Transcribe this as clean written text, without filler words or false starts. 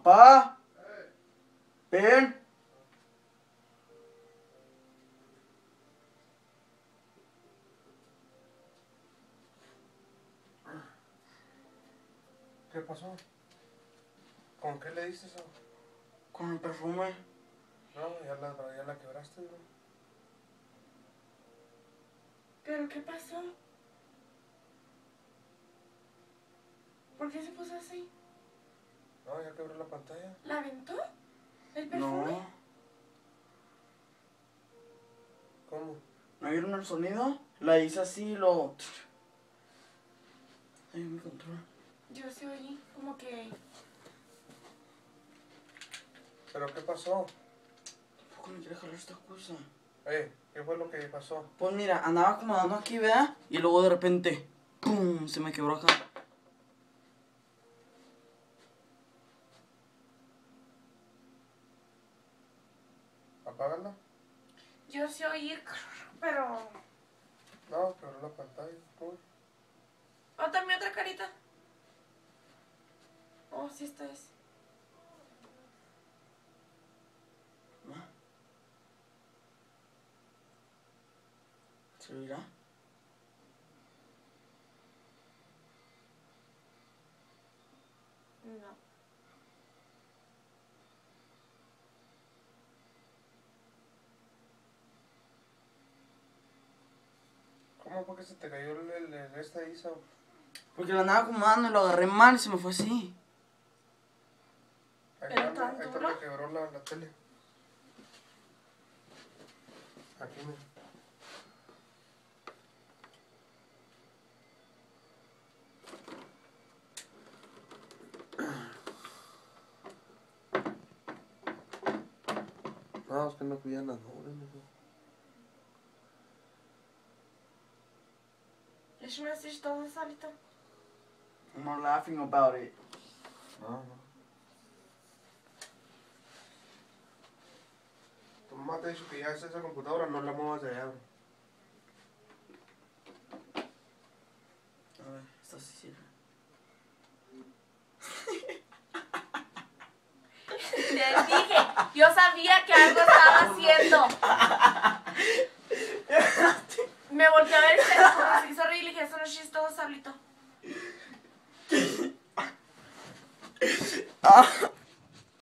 Pa, ven. ¿Qué pasó? ¿Con qué le diste eso? Con el perfume. No, ya la quebraste, ¿no? ¿Pero qué pasó? ¿Por qué se puso así? No, ya quebró la pantalla. ¿La aventó? ¿El perfume? No. ¿Cómo? ¿No vieron el sonido? La hice así y lo... Ay, mi control. Yo sí oí como que... ¿Pero qué pasó? ¿Por qué me quiere jalar esta cosa? ¿Qué fue lo que pasó? Pues mira, andaba acomodando aquí, ¿verdad? Y luego de repente, ¡pum! Se me quebró acá. ¿Apágala? Yo sí oí, pero... No, quebró la pantalla. Uy. Oh, también otra carita. Oh, sí, esta es. ¿Se oirá? No. ¿Cómo fue que se te cayó el ISO? Porque la andaba acomodando y lo agarré mal y se me fue así. Ahí ¿Pero está, tan ahí está, duro? me quebró la tele. Aquí, mira. No, es que no cuidan las nubes, mijo. ¿Es una así todo solito? I'm not laughing about it. No. Tu mamá te dijo que ya esa computadora no la muevas de allá, bro. A ver, esta sí sirve. Les dije, yo sabía que algo estaba haciendo. Me volteé a ver y se hizo reír y le dije, eso no es todo solito.